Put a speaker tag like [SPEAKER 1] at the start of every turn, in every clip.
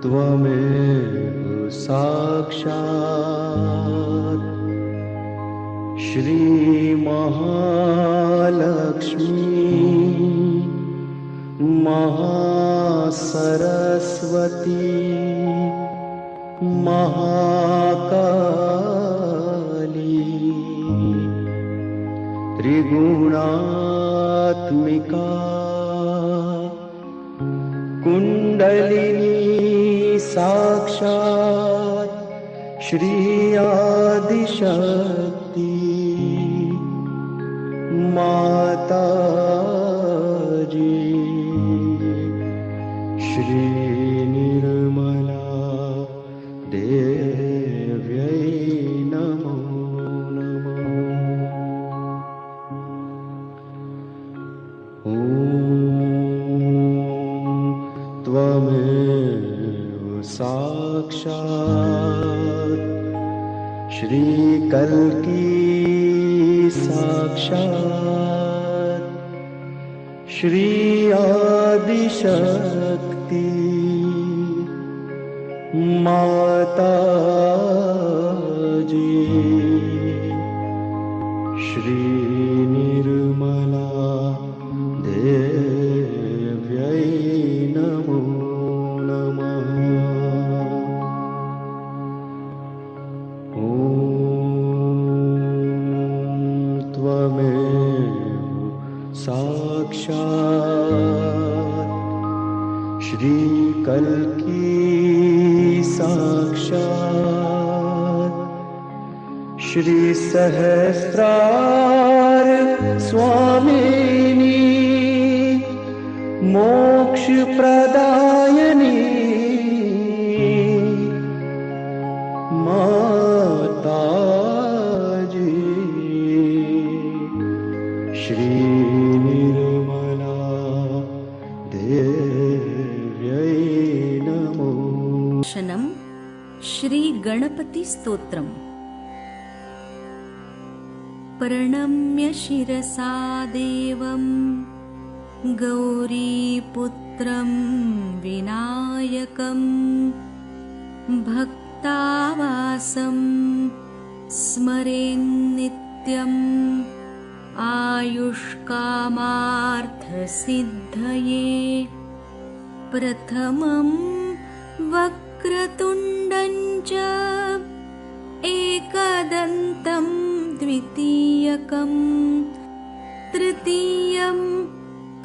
[SPEAKER 1] त्वमेव साक्षात् श्री महालक्ष्मी महासरस्वती महाकाली त्रिगुणात्मिका कुंडलिनी साक्षात् श्री आदिशक्ति माताजी श्री निर्मला देव्यै नमो नमः। ॐ त्वमेव साक्षात् श्री कल्की साक्षात् श्री आदिशक्ति माताजी श्री निर्मला देव्यै नमो नमः। ॐ त्वमेव साक्षात् श्री कल्की साक्षात् श्री सहस्रार स्वामिनी मोक्ष प्रदायिनी माताजी श्री निर्मला देव्यै नमो।
[SPEAKER 2] शनम श्री गणपति स्तोत्रम्। प्रणम्य शिरसा देवं गौरीपुत्रं विनायकं भक्तावासं स्मरेन्नित्यम् आयुष्कामार्थसिद्धये। प्रथमं वक्रतुण्डं च एकदन्तं द्वितीयकं तृतीयं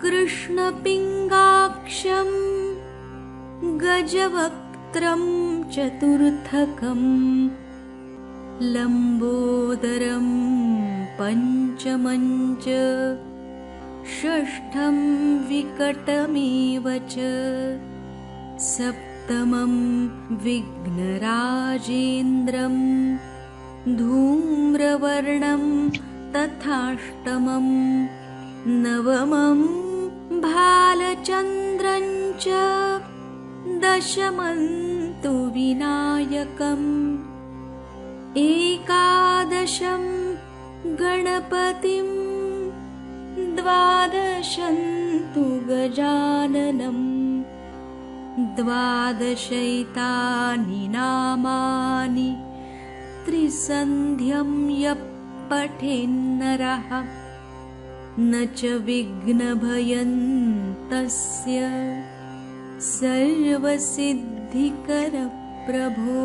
[SPEAKER 2] कृष्णपिङ्गाक्षं गजवक्त्रं चतुर्थकं लम्बोदरं पञ्चमं च षष्ठं विकटमेव च सप्तमं विघ्नराजेन्द्रं धूम्रवर्णं तथाष्टमं नवमं भालचन्द्रं च दशमं तु विनायकम् एकादशं गणपतिं द्वादशं तु गजाननं द्वादशैतानि नामानि त्रिसन्ध्यं यः पठेन्नरः न च विघ्नभयं तस्य सर्वसिद्धिकरप्रभो।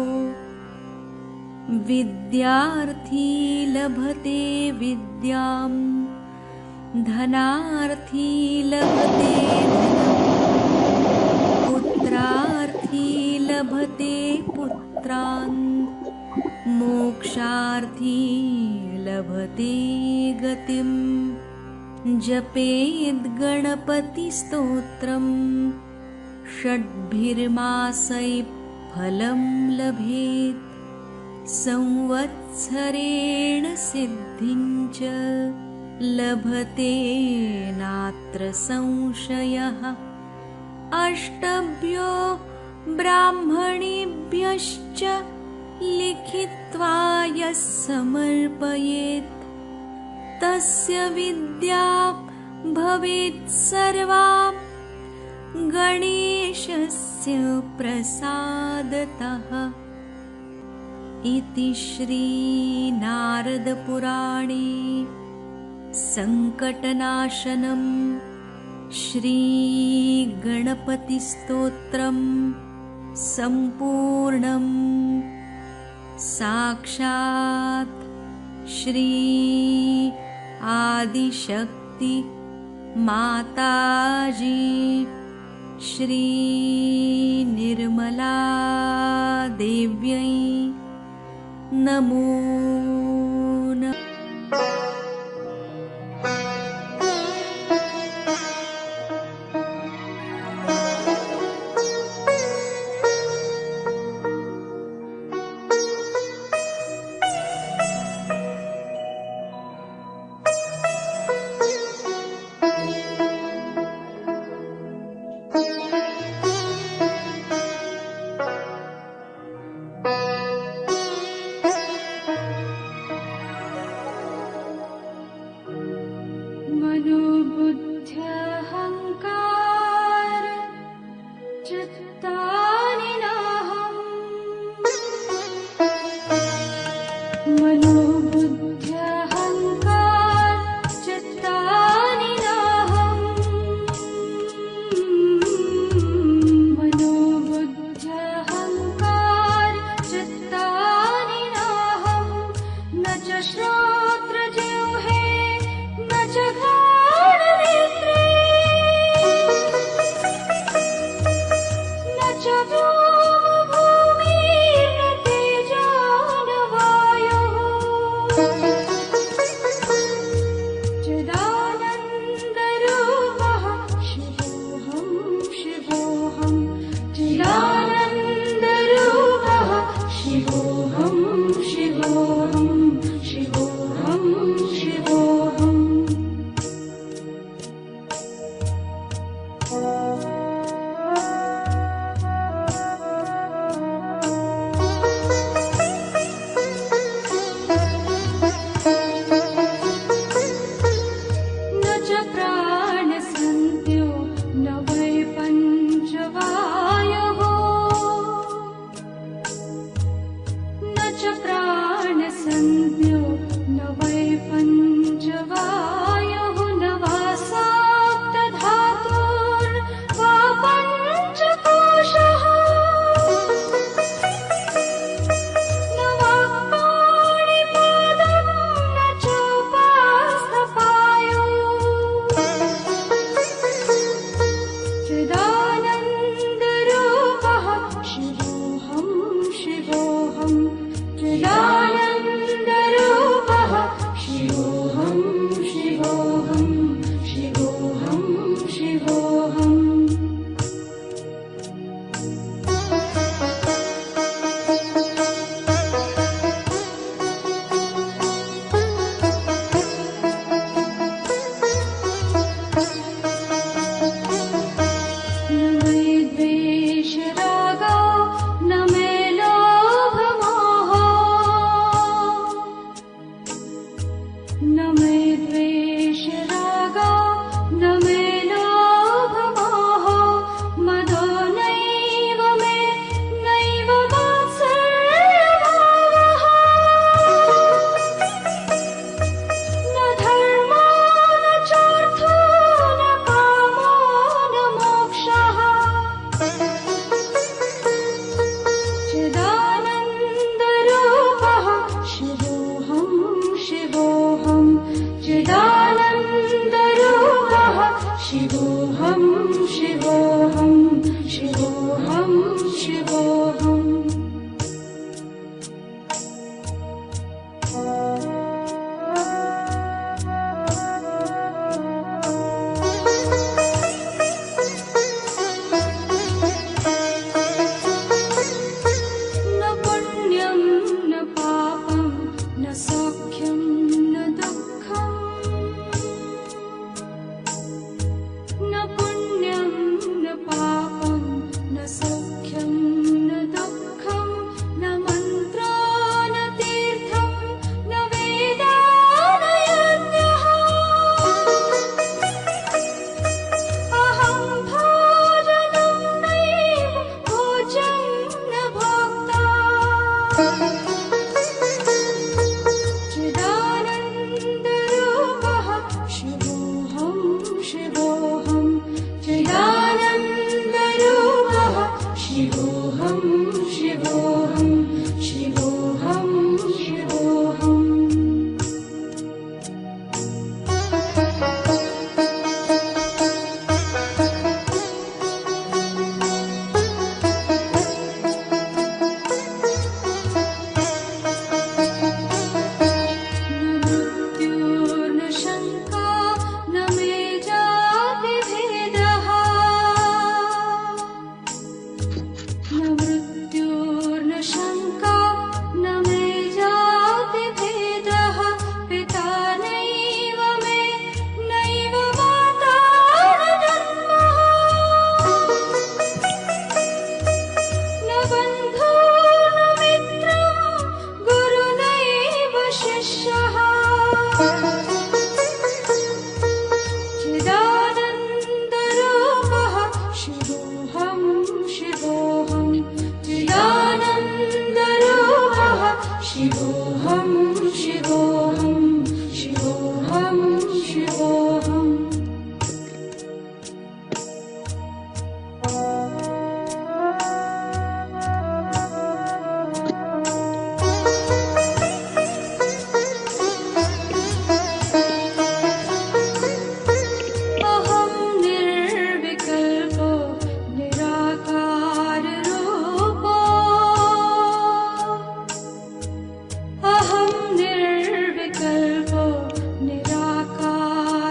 [SPEAKER 2] विद्यार्थी लभते विद्यां धनार्थी लभते धनं पुत्रार्थी लभते पुत्रान् मोक्षार्थी लभते गतिं। जपेद् गणपतिस्तोत्रं षड्भिर्मासैः फलं लभेत् संवत्सरेण सिद्धिं च लभते नात्र संशयः। अष्टभ्यो ब्राह्मणेभ्यश्च लिखित्वा यः समर्पयेत् तस्य विद्या भवेत् सर्वा गणेशस्य प्रसादतः। इति श्री नारदपुराणे संकटनाशनं श्री गणपतिस्तोत्रम् संपूर्णम्। साक्षात् श्री आदिशक्ति माताजी श्री निर्मला देव्यै नमो नमः। शिवोऽहं शिवोऽहं शिवोऽहं शिवोऽहम् अहं निर्विकल्पो निराकाररूपो अहं निर्विकल्पो निराकाररूपो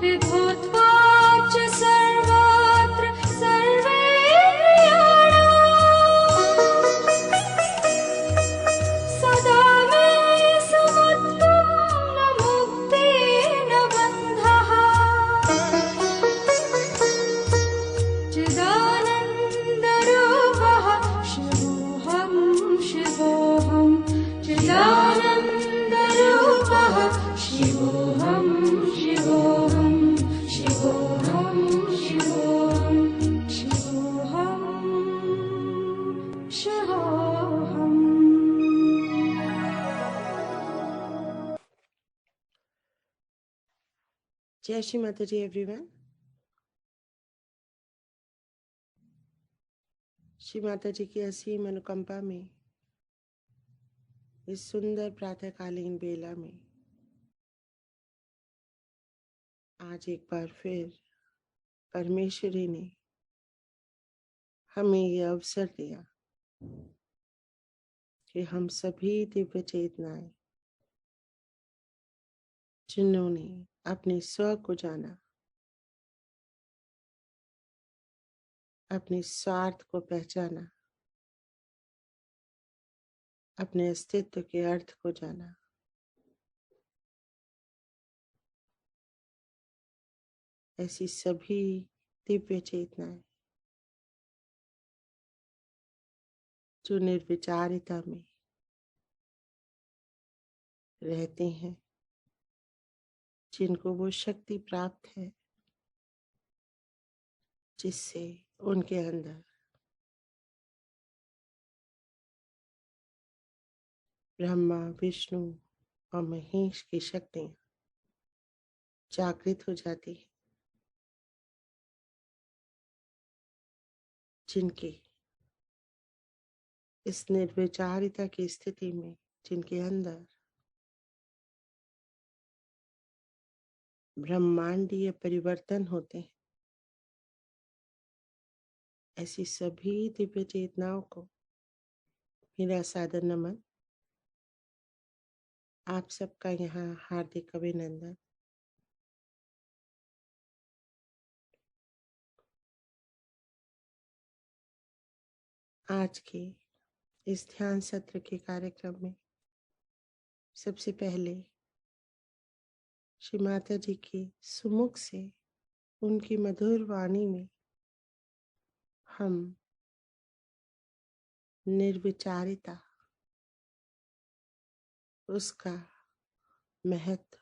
[SPEAKER 2] विभूत्वाच्च सर्वत्र सर्वेन्द्रियाणाम् सदा मे समुत्पन्नमुक्तेन बन्धः चिदानन्दरूपः शिवोऽहं शिवोऽहं चिदानन्दरूपः शिवोऽहं शिवोऽहं शिवोऽहं शिवोऽहं शिवोऽहं शिवोऽहम्
[SPEAKER 3] जय श्री माता जी एवरीवन। श्री माता जी की असीम अनुकंपा में इस सुंदर प्रातःकालीन बेला में आज एक बार फिर परमेश्वरी ने हमें यह अवसर दिया कि हम सभी दिव्य चेतनाएं जिन्होंने अपने स्व को जाना, अपने स्वार्थ को पहचाना, अपने अस्तित्व के अर्थ को जाना, ऐसी सभी दिव्य चेतनाएं जो निर्विचारिता में रहते हैं, जिनको वो शक्ति प्राप्त है जिससे उनके अंदर ब्रह्मा, विष्णु और महेश की शक्तियां जागृत हो जाती है, जिनकी इस निर्विचारिता की स्थिति में, जिनके अंदर ब्रह्मांडीय परिवर्तन होते हैं, ऐसी सभी दिव्य चेतनाओं को मेरा सादर नमन। आप सबका यहाँ हार्दिक अभिनंदन। आज के इस ध्यान सत्र के कार्यक्रम में सबसे पहले श्री माता जी की सुमुख से, उनकी मधुर वाणी में हम निर्विचारिता, उसका महत्व,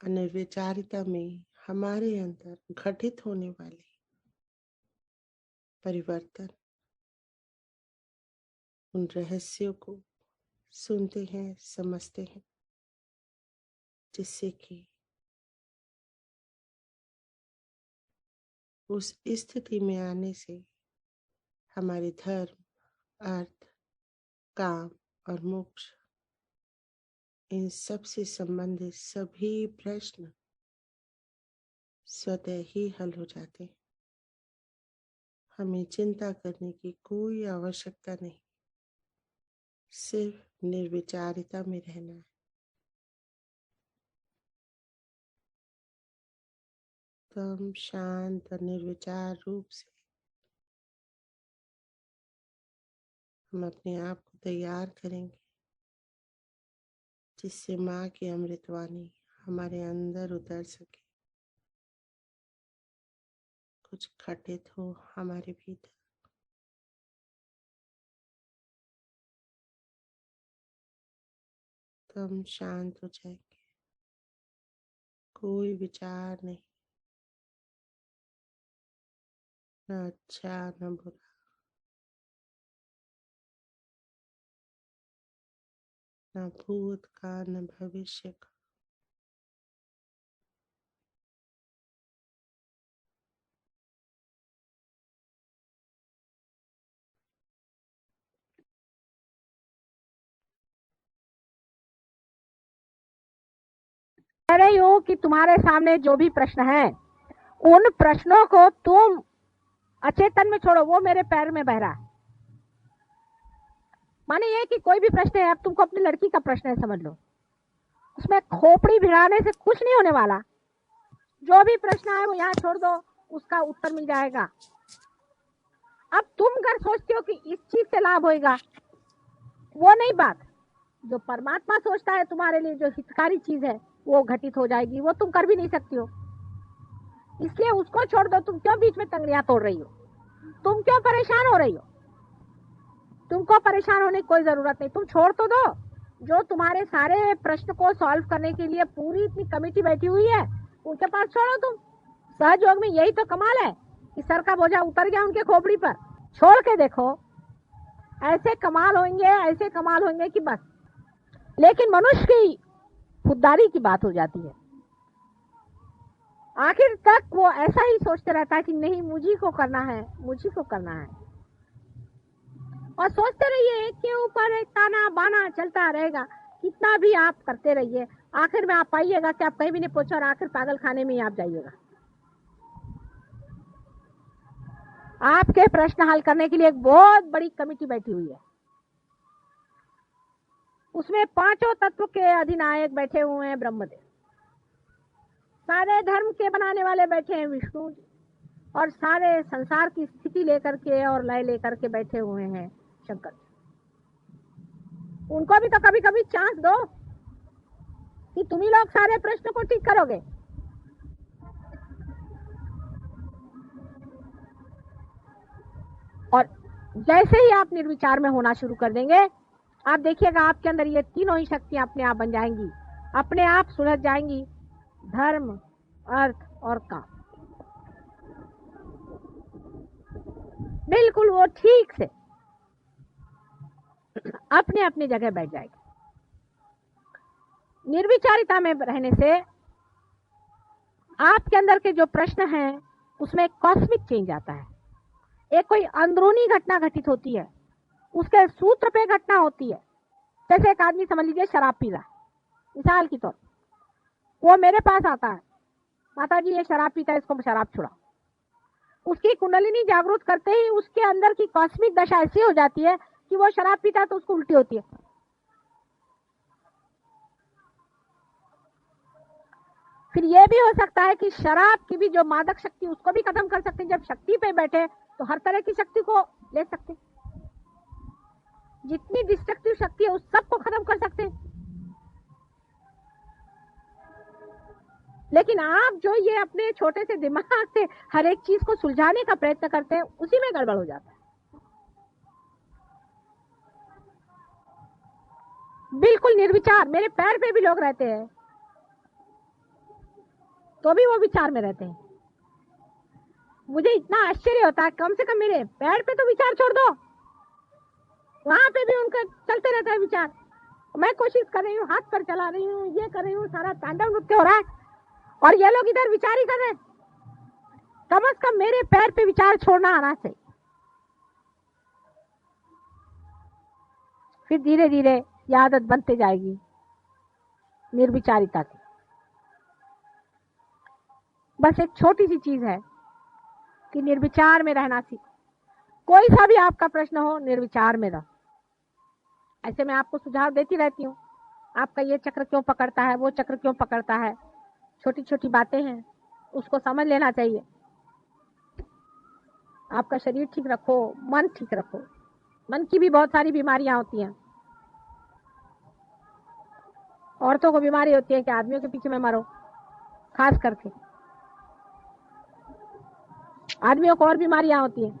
[SPEAKER 3] निर्विचारिता में हमारे अंदर घटित होने वाले परिवर्तन, उन रहस्यों को सुनते हैं, समझते हैं, जिससे कि उस स्थिति में आने से हमारे धर्म, अर्थ, काम और मोक्ष, इन सब से संबंधित सभी प्रश्न स्वतः ही हल हो जाते हैं। हमें चिंता करने की कोई आवश्यकता नहीं, सिर्फ निर्विचारिता में रहना है। तो हम शांत और निर्विचार रूप से हम अपने आप को तैयार करेंगे, जिससे माँ की अमृतवाणी हमारे अंदर उतर सके, कुछ घटित हो हमारे भीतर। तो हम शांत हो जाएंगे, कोई विचार नहीं, न अच्छा न बुरा, न भूत का न भविष्य का।
[SPEAKER 4] कह रही हूँ कि तुम्हारे सामने जो भी प्रश्न है उन प्रश्नों को तुम अचेतन में छोड़ो, वो मेरे पैर में बह रहा है। माने ये कि कोई भी प्रश्न है, अब तुमको अपनी लड़की का प्रश्न है समझ लो, उसमें खोपड़ी भिड़ाने से कुछ नहीं होने वाला। जो भी प्रश्न है वो यहाँ छोड़ दो, उसका उत्तर मिल जाएगा। अब तुम अगर सोचते हो कि इस चीज से लाभ होगा, वो नहीं बात। जो परमात्मा सोचता है तुम्हारे लिए जो हितकारी चीज है वो घटित हो जाएगी, वो तुम कर भी नहीं सकती हो। इसलिए उसको छोड़ दो। तुम क्यों बीच में तंगड़ियां तोड़ रही हो? तुम क्यों परेशान हो रही हो? तुमको परेशान होने की कोई जरूरत नहीं, तुम छोड़ तो दो। जो तुम्हारे सारे प्रश्न को सॉल्व करने के लिए पूरी इतनी कमेटी बैठी हुई है, उनके पास छोड़ो तुम। सहयोग में यही तो कमाल है कि सर का बोझा उतर गया उनके खोपड़ी पर। छोड़ के देखो, ऐसे कमाल होंगे कि बस। लेकिन मनुष्य की खुददारी की बात हो जाती है। आखिर तक वो ऐसा ही सोचते रहता है कि नहीं, मुझी को करना है। और सोचते रहिए, एक के ऊपर एक ताना बाना चलता रहेगा। कितना भी आप करते रहिए, आखिर में आप पाइएगा कि आप कहीं भी नहीं पहुंचे और आखिर पागल खाने में ही आप जाइएगा। आपके प्रश्न हल करने के लिए एक बहुत बड़ी कमेटी बैठी हुई है। उसमें 5 तत्व के अधिनायक बैठे हुए हैं ब्रह्मदेव, सारे धर्म के बनाने वाले बैठे हैं विष्णु जी, और सारे संसार की स्थिति लेकर के और लय लेकर के बैठे हुए हैं शंकर जी। उनको भी तो कभी कभी चांस दो कि तुम ही लोग सारे प्रश्न को ठीक करोगे। और जैसे ही आप निर्विचार में होना शुरू कर देंगे, आप देखिएगा आपके अंदर ये तीनों ही शक्तियां अपने आप बन जाएंगी, अपने आप सुलझ जाएंगी। धर्म, अर्थ और काम बिल्कुल वो ठीक से अपने अपने जगह बैठ जाएगी। निर्विचारिता में रहने से आपके अंदर के जो प्रश्न हैं उसमें कॉस्मिक चेंज आता है। एक कोई अंदरूनी घटना घटित होती है, उसके सूत्र पे घटना होती है। जैसे एक आदमी समझ लीजिए शराब पी रहा है, मिसाल की तौर, वो मेरे पास आता है, माता जी ये शराब पीता है, इसको शराब छुड़ा। उसकी कुंडलिनी जागृत करते ही उसके अंदर की कॉस्मिक दशा ऐसी हो जाती है कि वो शराब पीता है तो उसको उल्टी होती है। फिर ये भी हो सकता है कि शराब की भी जो मादक शक्ति उसको भी खत्म कर सकते हैं। जब शक्ति पे बैठे तो हर तरह की शक्ति को ले सकते हैं, जितनी डिस्ट्रक्टिव शक्ति है उस सबको खत्म कर सकते हैं। लेकिन आप जो ये अपने छोटे से दिमाग से हर एक चीज को सुलझाने का प्रयत्न करते हैं, उसी में गड़बड़ हो जाता है। बिल्कुल निर्विचार, मेरे पैर पे भी लोग रहते हैं तो भी वो विचार में रहते हैं। मुझे इतना आश्चर्य होता है, कम से कम मेरे पैर पे तो विचार छोड़ दो, वहां पे भी उनका चलते रहता है विचार। मैं कोशिश कर रही हूँ, हाथ पर चला रही हूँ, ये कर रही हूँ, सारा तांडव नृत्य हो रहा है और ये लोग इधर विचार ही कर रहे हैं। कम से कम मेरे पैर पे विचार छोड़ना आना चाहिए। फिर धीरे धीरे ये आदत बनते जाएगी निर्विचारिता की। बस एक छोटी सी चीज है कि निर्विचार में रहना सीखो। कोई सा भी आपका प्रश्न हो, निर्विचार में रहो। ऐसे मैं आपको सुझाव देती रहती हूँ, आपका ये चक्र क्यों पकड़ता है, वो चक्र क्यों पकड़ता है, छोटी छोटी बातें हैं, उसको समझ लेना चाहिए। आपका शरीर ठीक रखो, मन ठीक रखो। मन की भी बहुत सारी बीमारियां होती हैं। औरतों को बीमारी होती है कि आदमियों के पीछे में मरो, खास करके आदमियों को और बीमारियां होती हैं।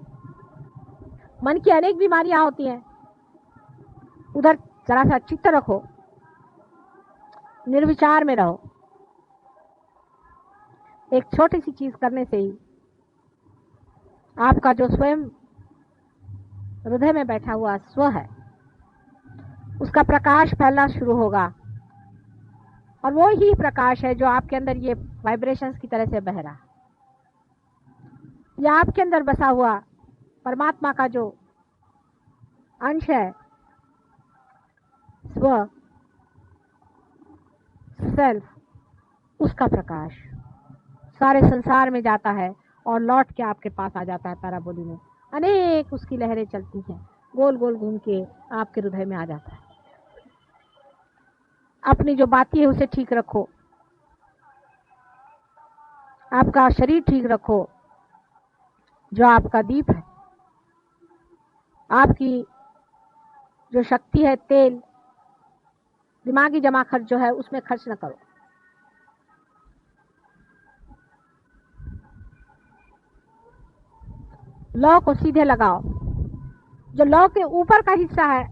[SPEAKER 4] मन की अनेक बीमारियां होती हैं। उधर जरा सा चित्त रखो, निर्विचार में रहो। एक छोटी सी चीज करने से ही आपका जो स्वयं हृदय में बैठा हुआ स्व है उसका प्रकाश फैलना शुरू होगा, और वो ही प्रकाश है जो आपके अंदर ये वाइब्रेशंस की तरह से बह रहा है। ये आपके अंदर बसा हुआ परमात्मा का जो अंश है, स्व, सेल्फ, उसका प्रकाश सारे संसार में जाता है और लौट के आपके पास आ जाता है। पैराबोली में अनेक उसकी लहरें चलती हैं, गोल गोल घूम के आपके हृदय में आ जाता है। अपनी जो बातें है उसे ठीक रखो, आपका शरीर ठीक रखो, जो आपका दीप है, आपकी जो शक्ति है, तेल, दिमागी जमा खर्च जो है उसमें खर्च न करो। लौ को सीधे लगाओ, जो लौ के ऊपर का हिस्सा है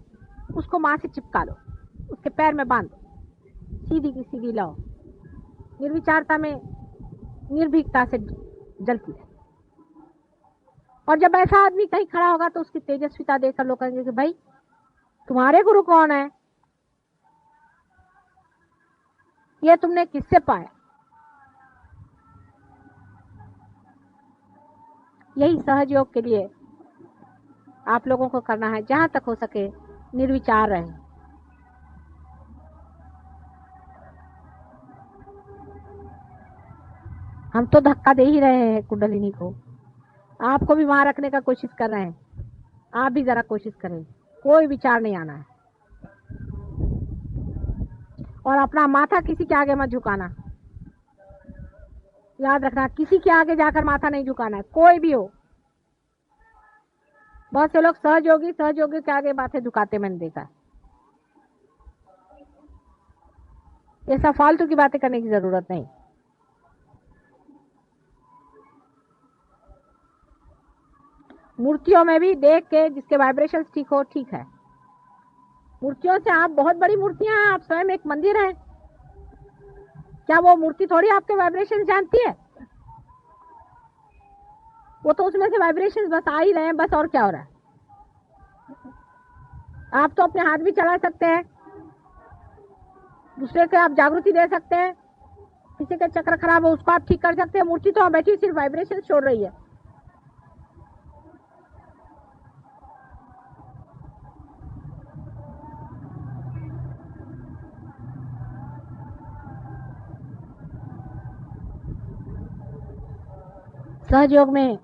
[SPEAKER 4] उसको मां से चिपका लो, उसके पैर में बांध दो, सीधी की सीधी लौ निर्विचारता में निर्भीकता से जलती है। और जब ऐसा आदमी कहीं खड़ा होगा तो उसकी तेजस्विता देखकर लोग कहेंगे कि भाई तुम्हारे गुरु कौन है, ये तुमने किससे पाया। यही सहज योग के लिए आप लोगों को करना है, जहां तक हो सके निर्विचार रहें। हम तो धक्का दे ही रहे हैं कुंडलिनी को, आपको भी वहां रखने का कोशिश कर रहे हैं। आप भी जरा कोशिश करें, कोई विचार नहीं आना है, और अपना माथा किसी के आगे मत झुकाना। याद रखना, किसी के आगे जाकर माथा नहीं झुकाना है, कोई भी हो। बहुत से लोग सहयोगी के आगे माथे झुकाते मैंने देखा है। ये सब फालतू की बातें करने की जरूरत नहीं। मूर्तियों में भी देख के जिसके वाइब्रेशंस ठीक हो, ठीक है। मूर्तियों से आप बहुत बड़ी मूर्तियां हैं, आप स्वयं एक मंदिर है, क्या वो मूर्ति थोड़ी आपके वाइब्रेशन जानती है? वो तो उसमें से वाइब्रेशन बस आ ही रहे हैं बस, और क्या हो रहा है। आप तो अपने हाथ भी चला सकते हैं, दूसरे को आप जागृति दे सकते हैं, किसी का चक्र खराब हो उसको आप ठीक कर सकते हैं। मूर्ति तो बैठी सिर्फ वाइब्रेशन छोड़ रही है। सहयोग में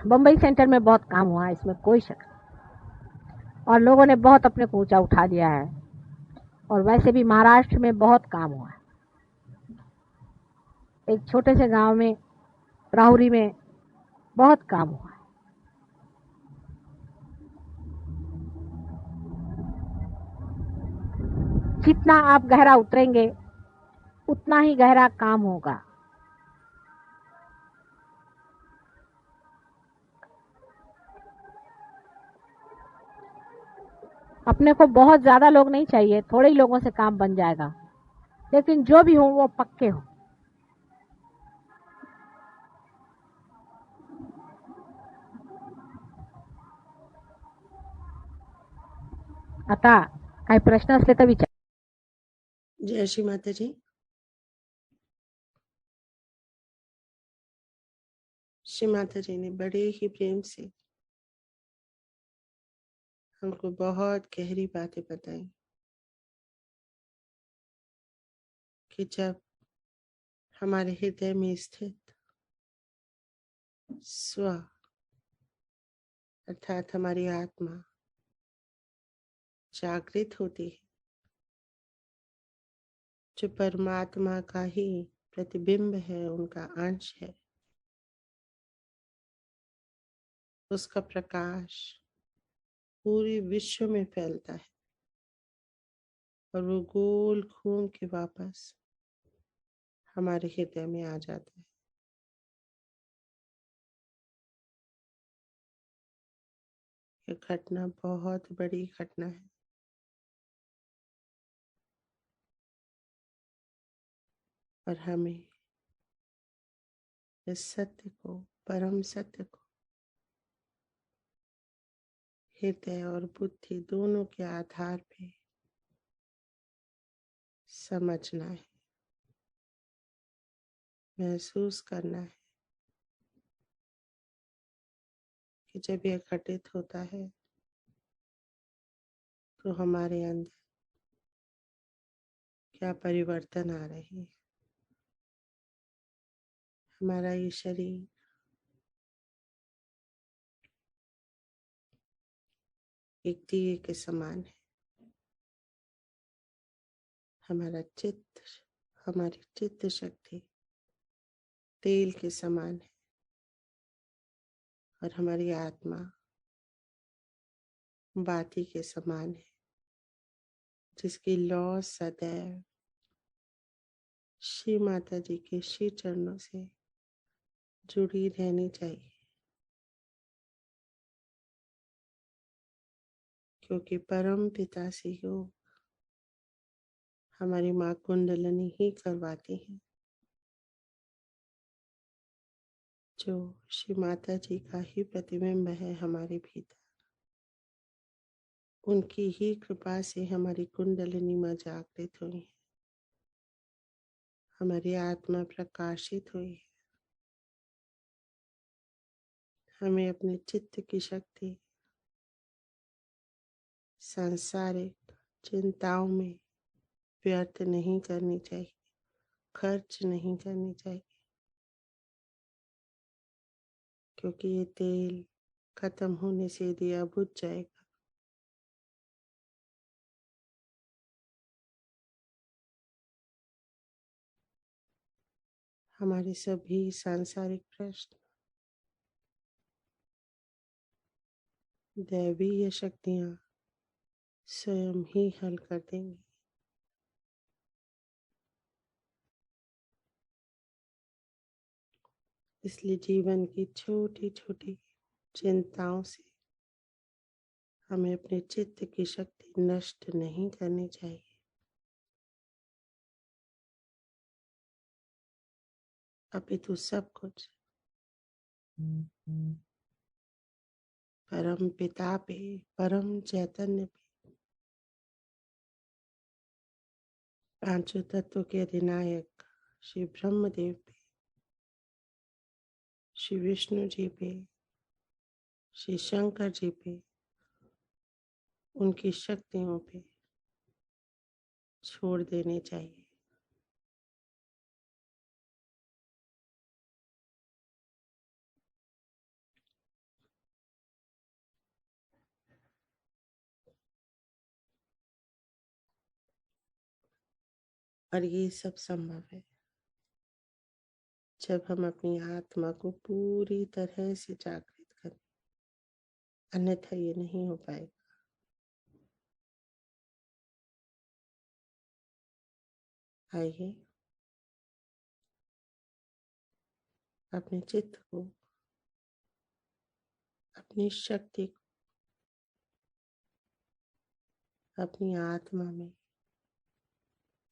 [SPEAKER 4] बम्बई सेंटर में बहुत काम हुआ है, इसमें कोई शक नहीं, और लोगों ने बहुत अपने को ऊंचा उठा दिया है। और वैसे भी महाराष्ट्र में बहुत काम हुआ है। एक छोटे से गांव में, राहुरी में बहुत काम हुआ है। जितना आप गहरा उतरेंगे उतना ही गहरा काम होगा। अपने को बहुत ज्यादा लोग नहीं चाहिए, थोड़े ही लोगों से काम बन जाएगा, लेकिन जो भी हो वो पक्के हो। आता काही प्रश्न असले तर विचार।
[SPEAKER 3] जय श्री माता जी। श्री माता जी ने बड़े ही प्रेम से हमको बहुत गहरी बातें बताई कि जब हमारे हृदय में स्थित स्व अर्थात हमारी आत्मा जागृत होती है, जो परमात्मा का ही प्रतिबिंब है, उनका अंश है, उसका प्रकाश पूरे विश्व में फैलता है और वो गोल घूम के वापस हमारे हृदय में आ जाता है। ये घटना बहुत बड़ी घटना है और हमें इस सत्य को, परम सत्य को हृदय और बुद्धि दोनों के आधार पे समझना है, महसूस करना है कि जब यह घटित होता है तो हमारे अंदर क्या परिवर्तन आ रहे हैं। हमारा ये शरीर एक दिए के समान है। हमारा चित्त, हमारी चित्त शक्ति तेल के समान है और हमारी आत्मा बाती के समान है, जिसकी लौ सदैव श्री माता जी के श्री चरणों से जुड़ी रहनी चाहिए, क्योंकि परम पिता से योग हमारी माँ कुंडलिनी ही करवाती है, जो श्री माता जी का ही प्रतिबिंब है हमारे भीतर। उनकी ही कृपा से हमारी कुंडलिनी माँ जागृत हुई है, हमारी आत्मा प्रकाशित हुई है। हमें अपने चित्त की शक्ति सांसारिक चिंताओं में व्यर्थ नहीं करनी चाहिए, खर्च नहीं करनी चाहिए, क्योंकि ये तेल खत्म होने से दिया बुझ जाएगा। हमारे सभी सांसारिक प्रश्न दैवीय शक्तियां स्वयं ही हल कर देंगी। इसलिए जीवन की छोटी छोटी चिंताओं से हमें अपने चित्त की शक्ति नष्ट नहीं करनी चाहिए। अपितु सब कुछ परम पिता पे, परम चैतन्य पे, पांचों तत्वों के अधिनायक श्री ब्रह्मदेव पे, श्री विष्णु जी पे, श्री शंकर जी पे, उनकी शक्तियों पे छोड़ देने चाहिए। और ये सब संभव है जब हम अपनी आत्मा को पूरी तरह से जागृत करें, अन्यथा ये नहीं हो पाएगा। आइए अपने चित्त को, अपनी शक्ति को अपनी आत्मा में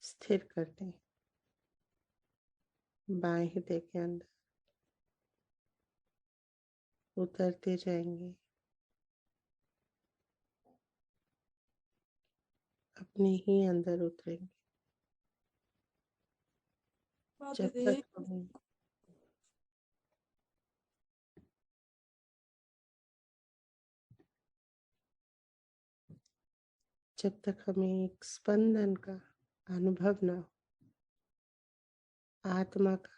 [SPEAKER 3] स्थिर कर दें। बाएं हृदय के अंदर उतरते जाएंगे, अपने ही अंदर उतरेंगे। जब तक हमें एक स्पंदन का अनुभव ना हो, आत्मा का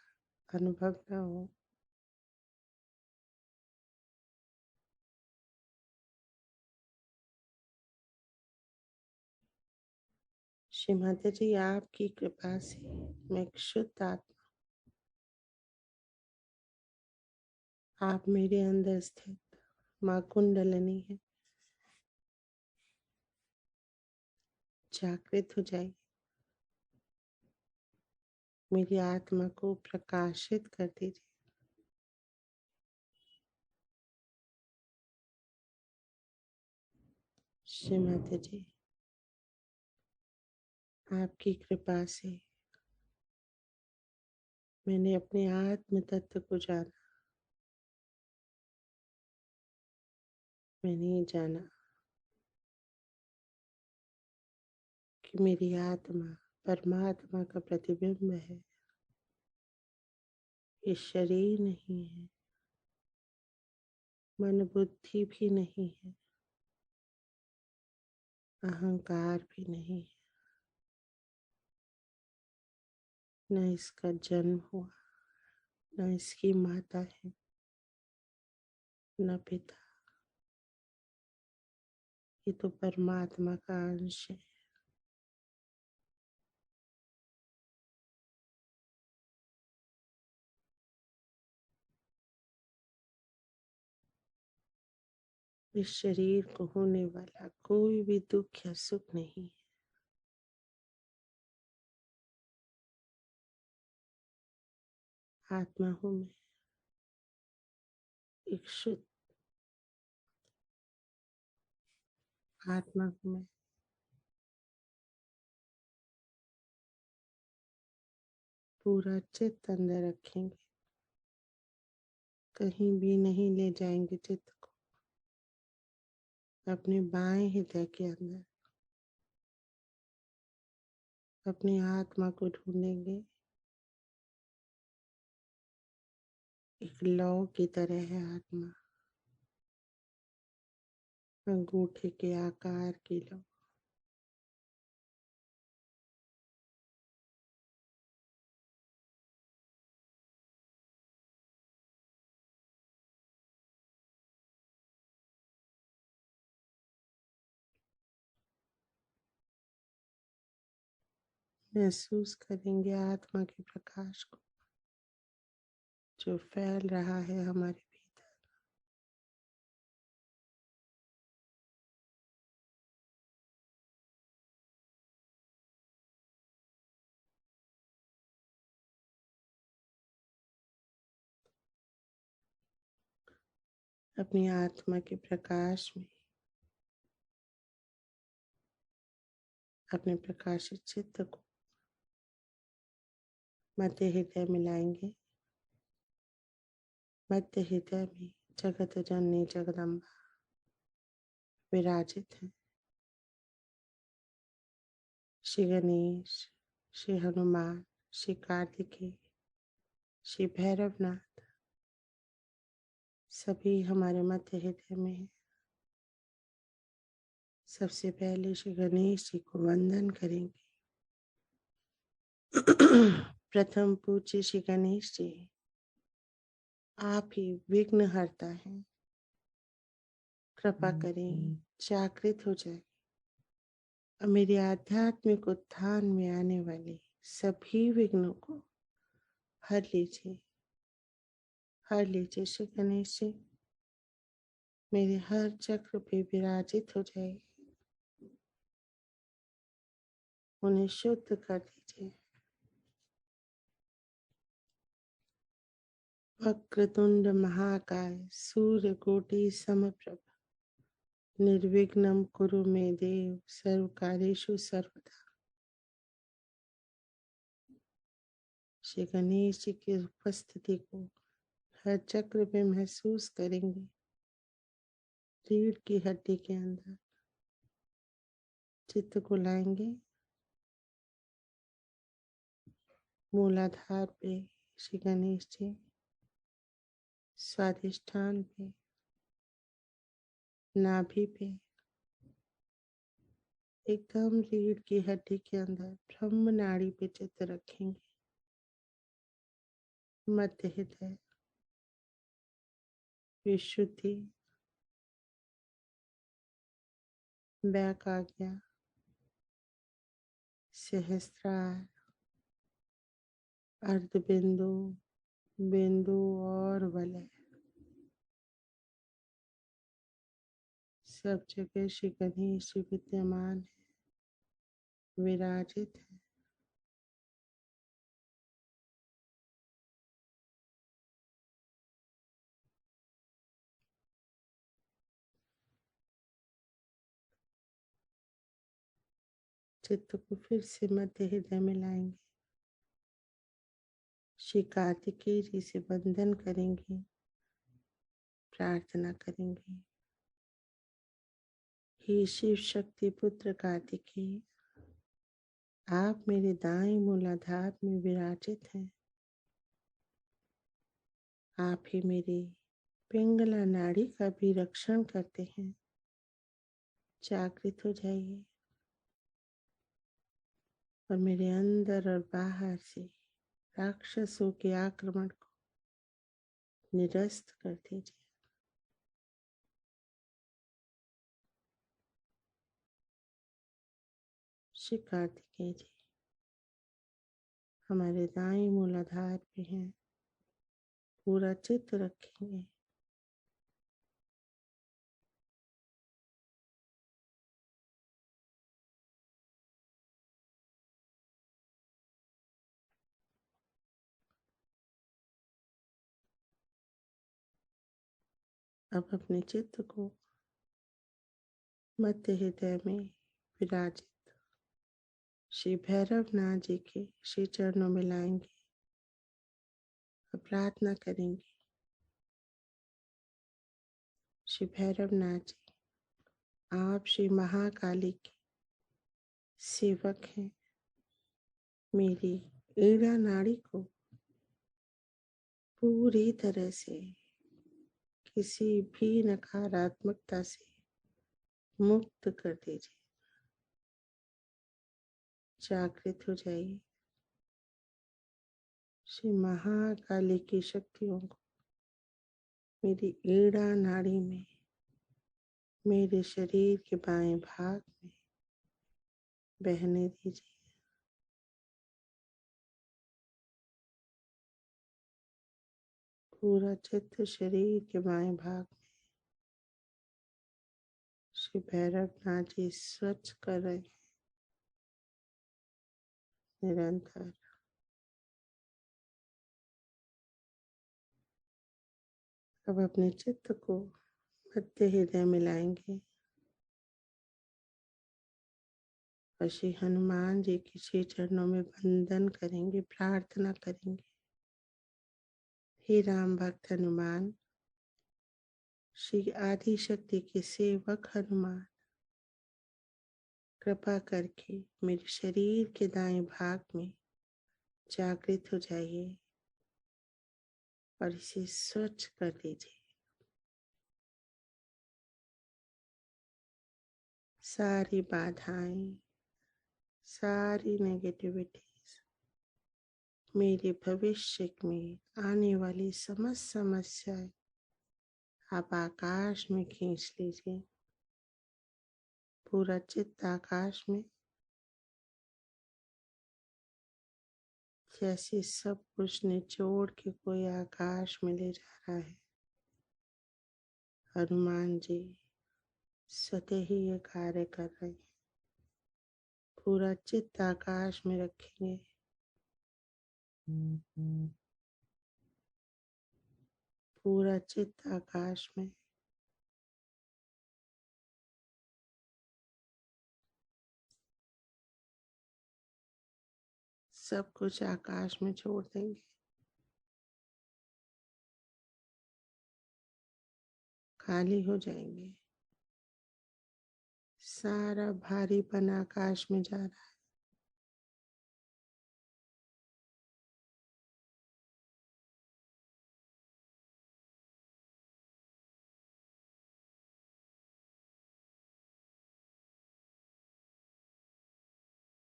[SPEAKER 3] अनुभव ना हो, श्री माता जी आपकी कृपा से मैं एक शुद्ध आत्मा, आप मेरे अंदर स्थित माँ कुंडलिनी है, जागृत हो जाइए, मेरी आत्मा को प्रकाशित कर दीजिए। श्री माता जी आपकी कृपा से मैंने अपने आत्म तत्व को जाना। मैंने ये जाना कि मेरी आत्मा परमात्मा का प्रतिबिंब है। ये शरीर नहीं है, मन बुद्धि भी नहीं है, अहंकार भी नहीं है। न इसका जन्म हुआ, न इसकी माता है, न पिता। ये तो परमात्मा का अंश है। इस शरीर को होने वाला कोई भी दुख या सुख नहीं है। आत्मा हूँ मैं, एक शुद्ध आत्मा हूँ मैं। पूरा चित्त अंदर रखेंगे, कहीं भी नहीं ले जाएंगे चित्त को। अपने बाएं हृदय के अंदर अपनी आत्मा को ढूंढेंगे। एक लौ की तरह है आत्मा, अंगूठे के आकार की लौ। महसूस करेंगे आत्मा के प्रकाश को जो फैल रहा है हमारे भीतर। अपनी आत्मा के प्रकाश में अपने प्रकाशित चित्त को मध्य हृदय में लाएंगे। मध्य हृदय में जगत जननी जगदम्बा विराजित है। श्री गणेश, श्री हनुमान, श्री कार्तिकेय, श्री भैरवनाथ सभी हमारे मध्य हृदय में है। सबसे पहले श्री गणेश जी को वंदन करेंगे। प्रथम पूज्य श्री गणेश जी, आप ही विघ्न हरता है। कृपा करें, जागृत हो जाए और मेरे आध्यात्मिक उत्थान में आने वाले सभी विघ्नों को हर लीजिए। हर लीजिए श्री गणेश जी, मेरे हर चक्र पे विराजित हो जाए। उन्हें शुद्ध कर दीजिए। वक्रतुंड महाकाय सूर्य कोटि समप्रभ निर्विघ्नं कुरु मे देव सर्व कार्येषु सर्वदा। श्री गणेश जी की उपस्थिति को हर चक्र में महसूस करेंगे। रीढ़ की हड्डी के अंदर चित्त को लाएंगे। मूलाधार पे श्री गणेश जी, स्वादिष्ठान पे, नाभि पे, एकदम रीढ़ की हड्डी के अंदर ब्रह्म नाड़ी पे चित्त रखेंगे। मध्य हृदय, विशुद्धि, बैक आज्ञा, सहस्त्रार, अर्धबिंदु, बिंदु और वलय, सब जगह श्री गणेश जी विद्यमान है, विराजित है। चित्त को फिर से मध्य हृदय में लाएंगे। श्री कार्तिकेय जी से वंदन करेंगे, प्रार्थना करेंगे। हे शिव शक्ति पुत्र कार्तिकेय, आप मेरे दाएं मूलाधार में विराजित हैं। आप ही मेरी पिंगला नाड़ी का भी रक्षण करते हैं। जागृत हो जाइए और मेरे अंदर और बाहर से राक्षसों के आक्रमण को निरस्त कर दीजिए। श्री कार्तिकेय जी हमारे दाएं मूलाधार पे हैं, पूरा चित्त रखेंगे। अब अपने चित्त को मध्य हृदय में विराजित श्री भैरवनाथ जी के श्री चरणों में लाएंगे और प्रार्थना करेंगे। श्री भैरवनाथ जी, आप श्री महाकाली के सेवक हैं। मेरी ईड़ा नाड़ी को पूरी तरह से किसी भी नकारात्मकता से मुक्त कर दीजिए। जागृत हो जाइए। श्री महाकाली की शक्तियों को मेरी ईड़ा नाड़ी में, मेरे शरीर के बाएं भाग में बहने दीजिए। पूरा चित्त शरीर के बाएं भाग में श्री भैरवनाथ जी स्वच्छ कर रहे हैं निरंतर। अब अपने चित्त को मध्य हृदय में लाएंगे और श्री हनुमान जी के श्री चरणों में वंदन करेंगे, प्रार्थना करेंगे। हे राम भक्त हनुमान, श्री आदि शक्ति के सेवक हनुमान, कृपा करके मेरे शरीर के दाएं भाग में जागृत हो जाइए और इसे स्वच्छ कर दीजिए। सारी बाधाएं, सारी नेगेटिविटीज, मेरे भविष्य में आने वाली समस्त समस्याएं आप आकाश में खींच लीजिए। पूरा चित्त आकाश में, जैसे सब कुछ निचोड़ के कोई आकाश में ले जा रहा है। हनुमान जी स्वतः ही ये कार्य कर रहे हैं। पूरा चित्त आकाश में रखेंगे। पूरा चित्त आकाश में। सब कुछ आकाश में छोड़ देंगे। खाली हो जाएंगे। सारा भारीपन आकाश में जा रहा है।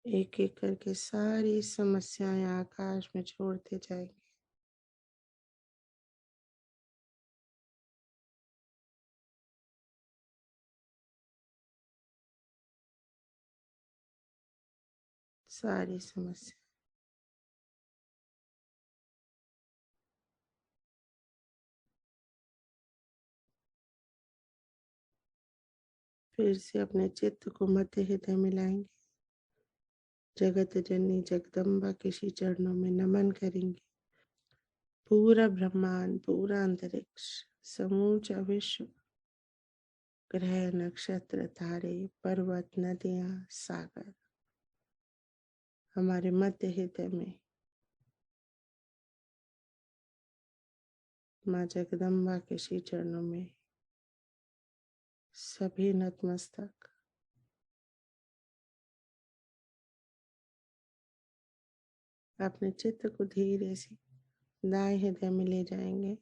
[SPEAKER 3] एक एक करके सारी समस्याएं आकाश में छोड़ते जाएंगे। सारी समस्या। फिर से अपने चित्त को मध्य हृदय में लाएंगे। जगत जननी जगदम्बा के श्री चरणों में नमन करेंगे। पूरा ब्रह्मांड, पूरा अंतरिक्ष, समूचा विश्व, ग्रह, नक्षत्र, तारे, पर्वत, नदियां, सागर हमारे मध्य हृदय में माँ जगदम्बा के श्री चरणों में सभी नतमस्तक। अपने चित्त को धीरे से दाएं हृदय में ले जाएंगे।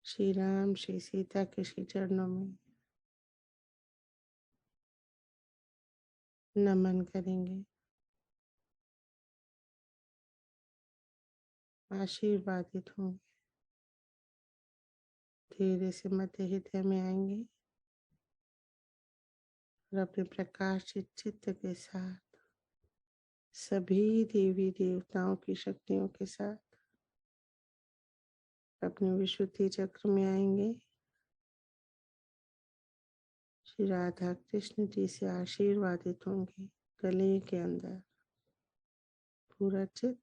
[SPEAKER 3] श्री राम श्री सीता के श्री चरणों में नमन करेंगे, आशीर्वादित होंगे। धीरे से मध्य हृदय में आएंगे और अपने प्रकाशित चित्त के साथ सभी देवी देवताओं की शक्तियों के साथ अपने विशुद्धि चक्र में आएंगे। श्री राधा कृष्ण जी से आशीर्वादित होंगे। गले के अंदर पूरा चित्त,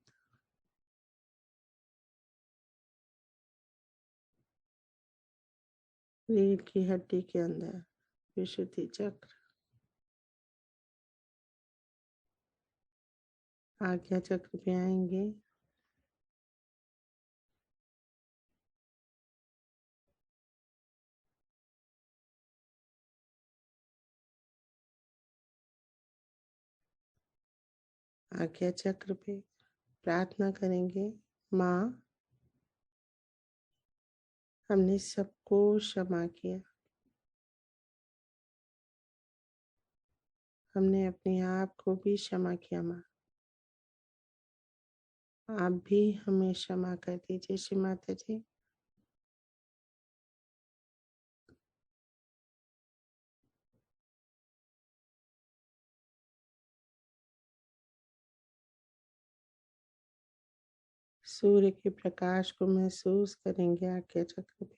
[SPEAKER 3] रीढ़ की हड्डी के अंदर विशुद्धि चक्र, आज्ञा चक्र पे आएंगे। आज्ञा चक्र पे प्रार्थना करेंगे, माँ हमने सबको क्षमा किया, हमने अपने आप को भी क्षमा किया। माँ आप भी हमें क्षमा कर दीजिए। श्री माता जी सूर्य के प्रकाश को महसूस करेंगे आज्ञा चक्र पे।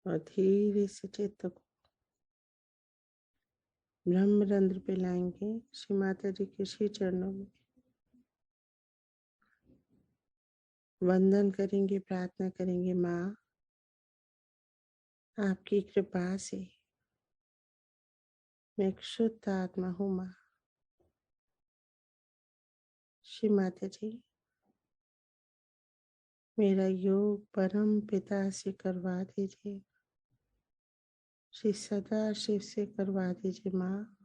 [SPEAKER 3] और धीरे से चित्त को ब्रह्मरंध्र पे लाएंगे। श्री माता जी के श्री चरणों में वंदन करेंगे, प्रार्थना करेंगे। माँ आपकी कृपा से मैं एक शुद्ध आत्मा हूँ। माँ श्री माता जी मेरा योग परम पिता से करवा दीजिए, श्री सदा शिव से करवा दीजिए। माँ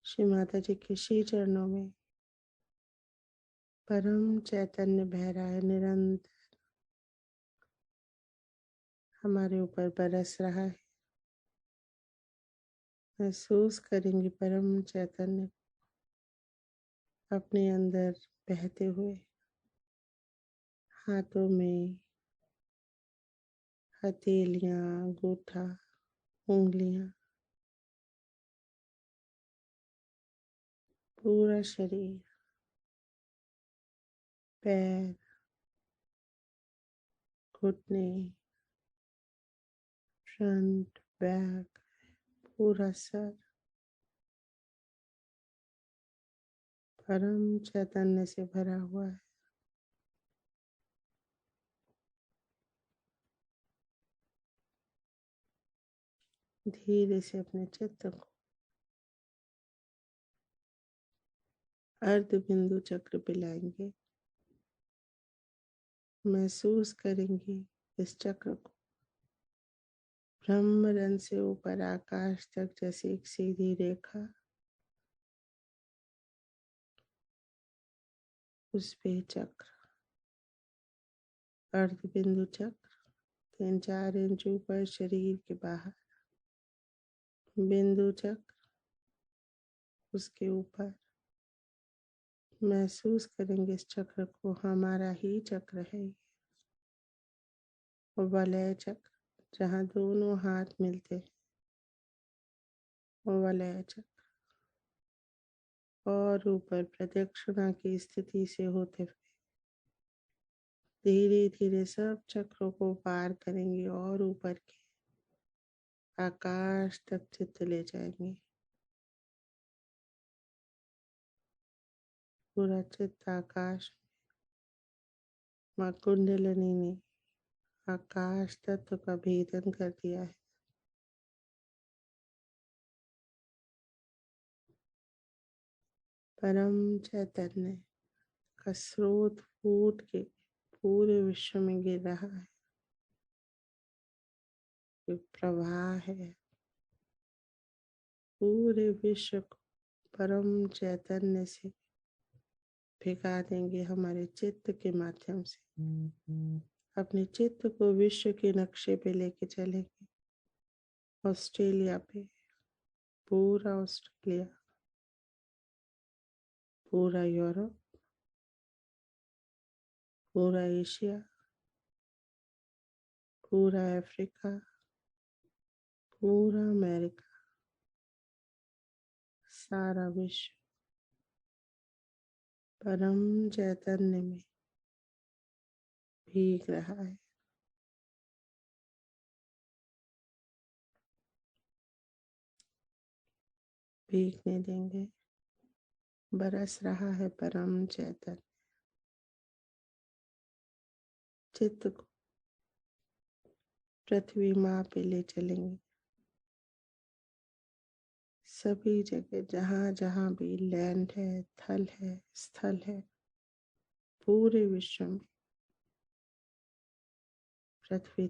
[SPEAKER 3] श्री माता जी के श्री चरणों में परम चैतन्य बह रहा है, निरंतर हमारे ऊपर बरस रहा है। महसूस करेंगे परम चैतन्य अपने अंदर बहते हुए। हाथों में हथेलियां, अंगूठा, उंगलियां, पूरा शरीर, पैर, घुटने, फ्रंट, बैक, पूरा सर परम चैतन्य से भरा हुआ है। धीरे से अपने चित्त को अर्ध बिंदु चक्र पे लाएंगे। महसूस करेंगे इस चक्र को ब्रह्मरंध्र से ऊपर आकाश तक जैसे एक सीधी रेखा, उस पे चक्र, अर्ध बिंदु चक्र 3-4 इंच ऊपर शरीर के बाहर, बिंदु चक्र उसके ऊपर। महसूस करेंगे इस चक्र को हमारा ही चक्र है। वलय चक्र जहाँ दोनों हाथ मिलते हैं, वलय चक्र। और ऊपर प्रदक्षिणा की स्थिति से होते हुए धीरे धीरे सब चक्रों को पार करेंगे और ऊपर के आकाश तक चित्त ले जाएंगे। पूरा चित्त आकाश, माँ कुंडलिनी ने आकाश तत्व का भेदन कर दिया है। परम चैतन्य का स्रोत फूट के पूरे विश्व में गिर रहा है। एक प्रवाह है, पूरे विश्व को परम चैतन्य से भिगा देंगे हमारे चित्त के माध्यम से। अपने चित्त को विश्व के नक्शे पे लेके चलेंगे। ऑस्ट्रेलिया पे, पूरा ऑस्ट्रेलिया, पूरा यूरोप, पूरा एशिया, पूरा अफ्रीका, पूरा अमेरिका, सारा विश्व परम चैतन्य में भीग रहा है। भीगने देंगे। बरस रहा है परम चैतन्य। चित्त को पृथ्वी माँ पे ले चलेंगे। सभी जगह जहाँ जहाँ भी लैंड है, थल है, स्थल है, पूरे विश्व में पृथ्वी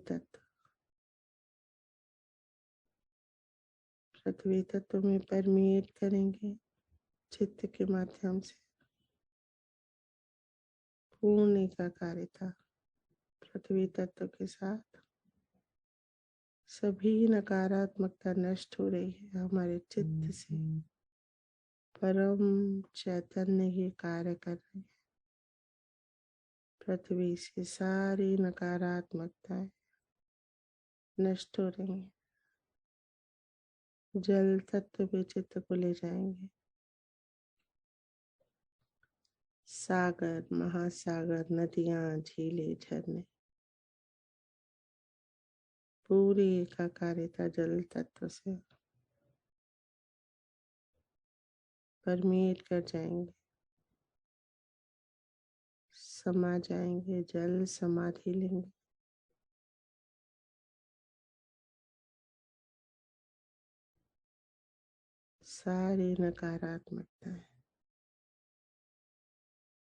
[SPEAKER 3] तत्व में परमेट करेंगे। चित्त के माध्यम से पूर्ण एकाकारिता पृथ्वी तत्व के साथ। सभी नकारात्मकता नष्ट हो रही है हमारे चित्त से। परम चैतन्य ही कार्य कर रहे हैं। पृथ्वी से सारी नकारात्मकताएं नष्ट हो रही हैं। जल तत्व पे चित्त को ले जाएंगे। सागर, महासागर, नदियां, झीलें, झरने, पूरी एकाकारिता जल तत्व से परमेट कर जाएंगे, समा जाएंगे। जल समाधि लेंगे। सारी नकारात्मकताएं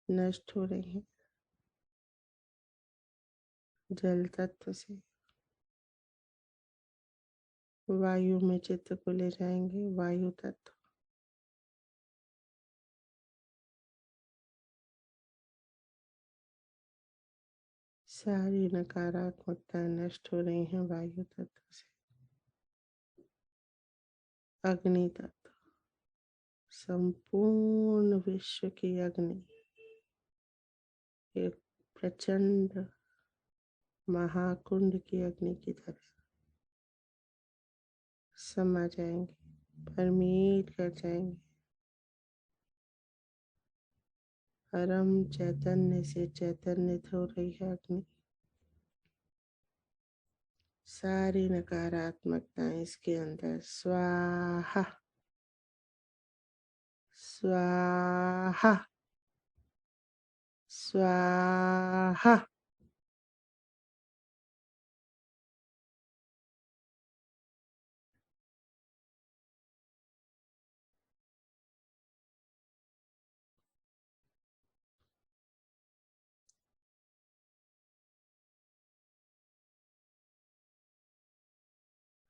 [SPEAKER 3] नष्ट हो रही हैं जल तत्व से। वायु में चित्त को ले जाएंगे। वायु तत्व, सारी नकारात्मकताएं नष्ट हो रही हैं वायु तत्व से। अग्नि तत्व, संपूर्ण विश्व की अग्नि एक प्रचंड महाकुंड की अग्नि की तरह समा जाएंगे, परमेट कर जाएंगे। परम चैतन्य से चैतन्यत हो रही है अग्नि। सारी नकारात्मकताएं इसके अंदर स्वाहा स्वाहा स्वाहा।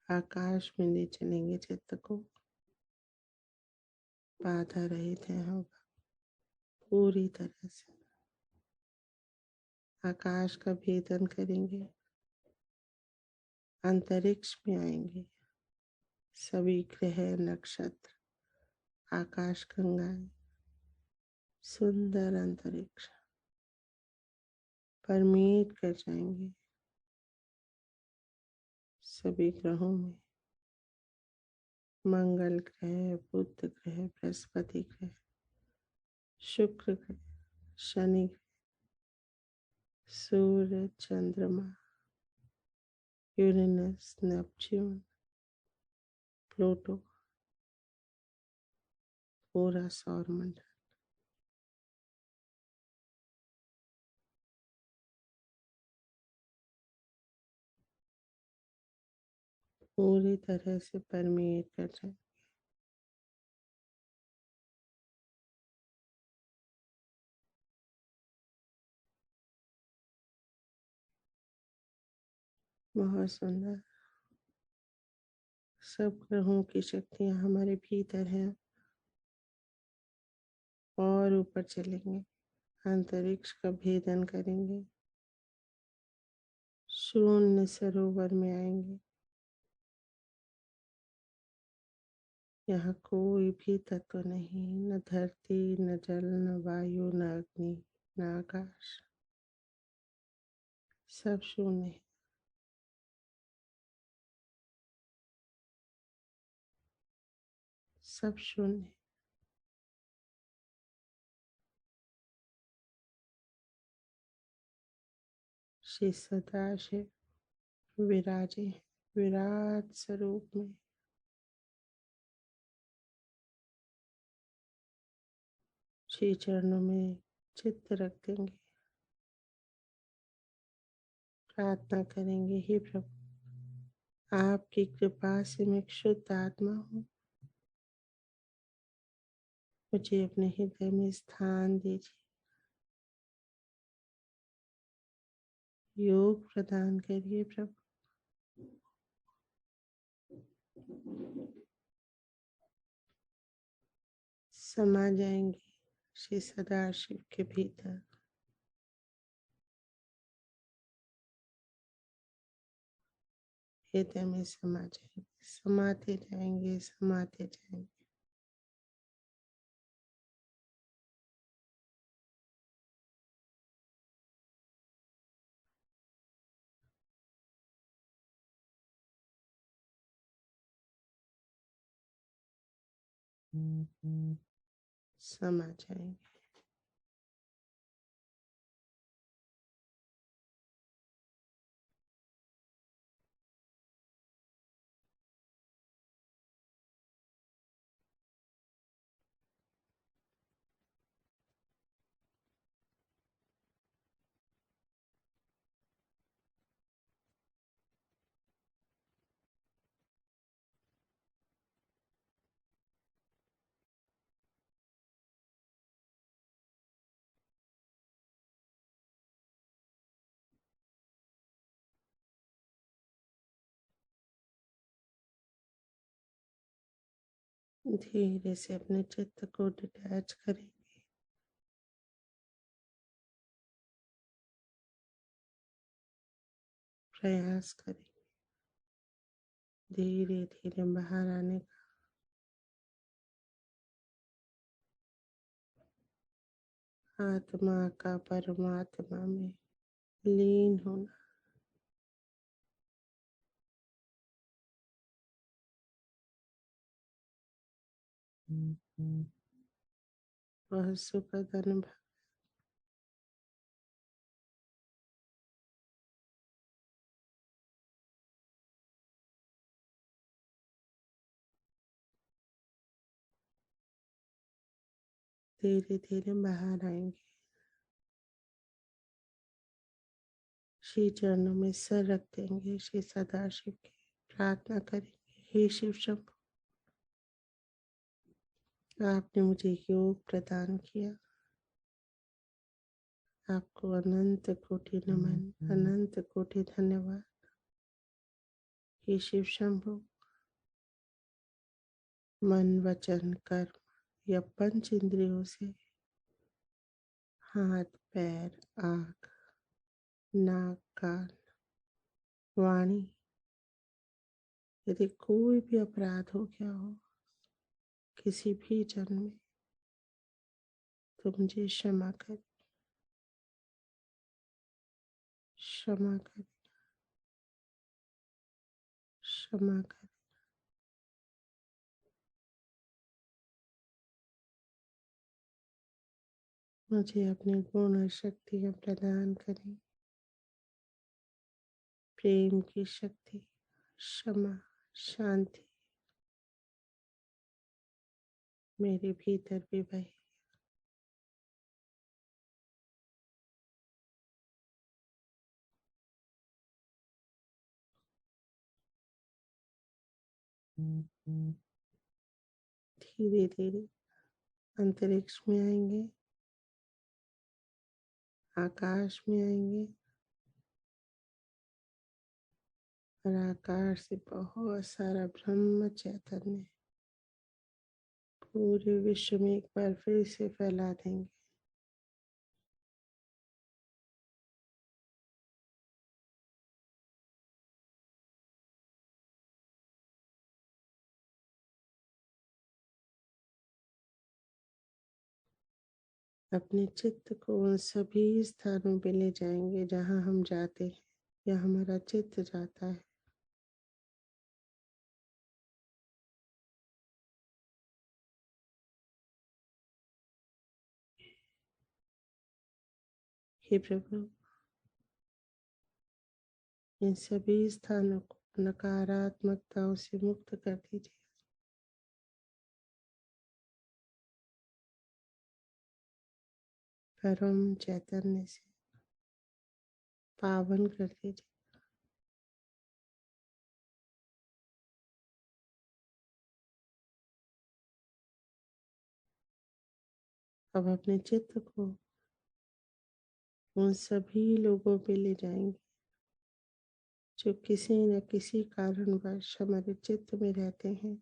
[SPEAKER 3] आकाश में ले चलेंगे चित्त को। बाधा रहित है हम पूरी तरह से। आकाश का भेदन करेंगे। अंतरिक्ष में आएंगे। सभी ग्रह, नक्षत्र, आकाश गंगाएं, सुंदर अंतरिक्ष परमेट कर जाएंगे। सभी ग्रहों में मंगल ग्रह, बुध ग्रह, बृहस्पति ग्रह, शुक्र ग्रह, शनि ग्रह, सूर्य, चंद्रमा, यूरेनस, नेपच्यून, प्लूटो, पूरा सौर मंडल पूरी तरह से परमेट कर जाए। बहुत सुंदर। सब ग्रहों की शक्तियां हमारे भीतर हैं और ऊपर चलेंगे, अंतरिक्ष का भेदन करेंगे, शून्य सरोवर में आएंगे। यहाँ कोई भी तत्व नहीं, न धरती, न जल, न वायु, न अग्नि, न आकाश। सब शून्य है। सब शून्य है। श्री सदाशिव विराजे विराट स्वरूप में। श्री चरणों में चित्त रख देंगे, प्रार्थना करेंगे, हे प्रभु, आपकी कृपा से मैं एक शुद्ध आत्मा हूँ। मुझे अपने हृदय में स्थान दीजिए, योग प्रदान करिए प्रभु। समा जाएंगे श्री सदाशिव के भीतर। हृदय में समा जाएंगे, समाते जाएंगे, समाते जाएंगे। समा जाएंगे। धीरे से अपने चित्त को डिटैच करेंगे। प्रयास करेंगे धीरे धीरे बाहर आने का। आत्मा का परमात्मा में लीन होना। वह सुखद अनुभव। धीरे धीरे बाहर आएंगे। श्री चरणों में सर रख देंगे, श्री सदाशिव की प्रार्थना करेंगे, हे शिव शंभु, आपने मुझे योग प्रदान किया। आपको अनंत कोटि नमन, अनंत कोटि धन्यवाद। हे शिव शंभु, मन वचन कर्म या पंच इंद्रियों से, हाथ पैर आँख नाक कान वाणी, यदि कोई भी अपराध हो गया हो किसी भी जन्म में, तो मुझे क्षमा कर, क्षमा कर, क्षमा कर। मुझे अपने गुण और शक्तियाँ प्रदान करें, प्रेम की शक्ति, क्षमा, शांति मेरे भीतर भी बहे। धीरे धीरे अंतरिक्ष में आएंगे, आकाश में आएंगे, और आकाश से बहुत सारा ब्रह्म चैतन्य पूरे विश्व में एक बार फिर से फैला देंगे। अपने चित्त को उन सभी स्थानों पे ले जाएंगे जहां हम जाते हैं या हमारा चित्त जाता है। हे प्रभु, इन सभी स्थानों को नकारात्मकताओं से मुक्त कर दीजिए। परम चैतन्य से पावन कर दीजिए। अब अपने चित्त को उन सभी लोगों पे ले जाएंगे जो किसी न किसी कारणवश हमारे चित्त में रहते हैं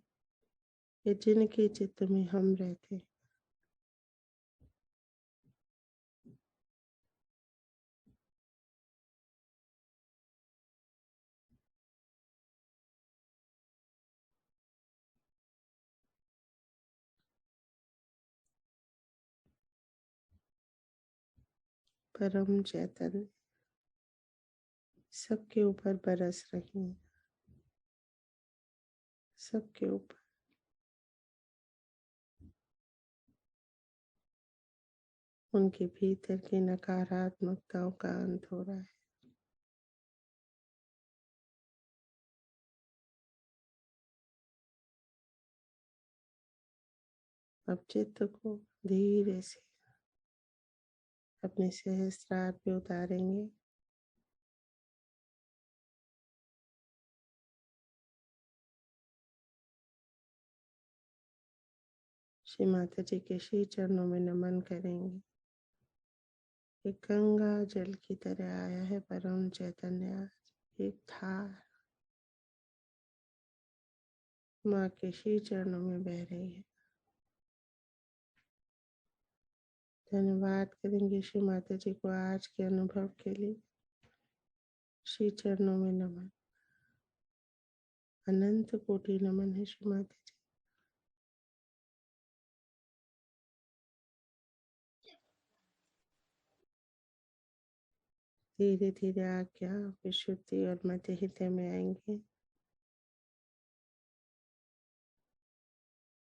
[SPEAKER 3] या जिनके चित्त में हम रहते हैं। परम चैतन्य सबके ऊपर बरस रही है, सबके ऊपर। उनके भीतर की नकारात्मकताओं का अंत हो रहा है। अब चित्त को धीरे से अपने सहस्त्रार पे उतारेंगे। श्री माता जी के श्री चरणों में नमन करेंगे। एक गंगा जल की तरह आया है परम चैतन्य, आज एक धार माँ के श्री चरणों में बह रही है। धन्यवाद करेंगे श्री माता जी को आज के अनुभव के लिए। श्री चरणों में नमन, अनंत कोटि नमन है श्री माता जी। धीरे धीरे आज्ञा विशुद्धि और मध्य हृदय में आएंगे।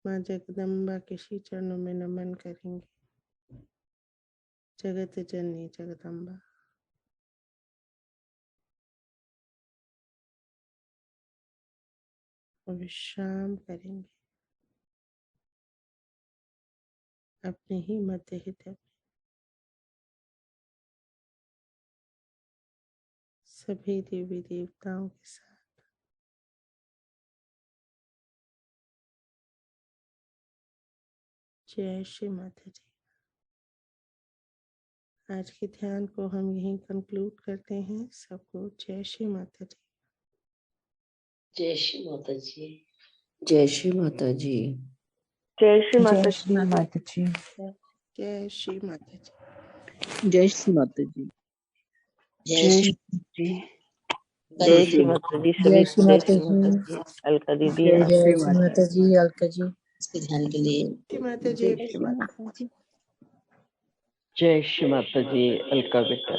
[SPEAKER 3] माँ जगदम्बा के श्री चरणों में नमन करेंगे। जगत जननी जगदम्बा, और विश्राम करेंगे अपने ही मध्य हृदय में। सभी देवी देवताओं के साथ जय श्री माता जी। आज के ध्यान को हम यहीं कंक्लूड करते हैं। सबको जय श्री माता जी।
[SPEAKER 5] जय श्री माता जी। जय श्री माता जी।
[SPEAKER 6] जय श्री माता
[SPEAKER 7] जय श्री माता जी।
[SPEAKER 3] जय श्री माता जी।
[SPEAKER 8] जय श्री माता जी।
[SPEAKER 5] जय श्री जी।
[SPEAKER 6] जय श्री माता जी। सभी
[SPEAKER 7] जय श्री
[SPEAKER 6] जय
[SPEAKER 7] माता
[SPEAKER 6] श्री माता
[SPEAKER 7] जी।
[SPEAKER 6] जी। अलका दीदी
[SPEAKER 8] जय
[SPEAKER 6] आप
[SPEAKER 7] जय
[SPEAKER 8] श्री
[SPEAKER 7] श्री
[SPEAKER 8] माता
[SPEAKER 7] माता जी। अलका जी।
[SPEAKER 5] इसके ध्यान के लिए
[SPEAKER 3] श्री माता जी।
[SPEAKER 5] जय श्री माता जी। अलका बेटा।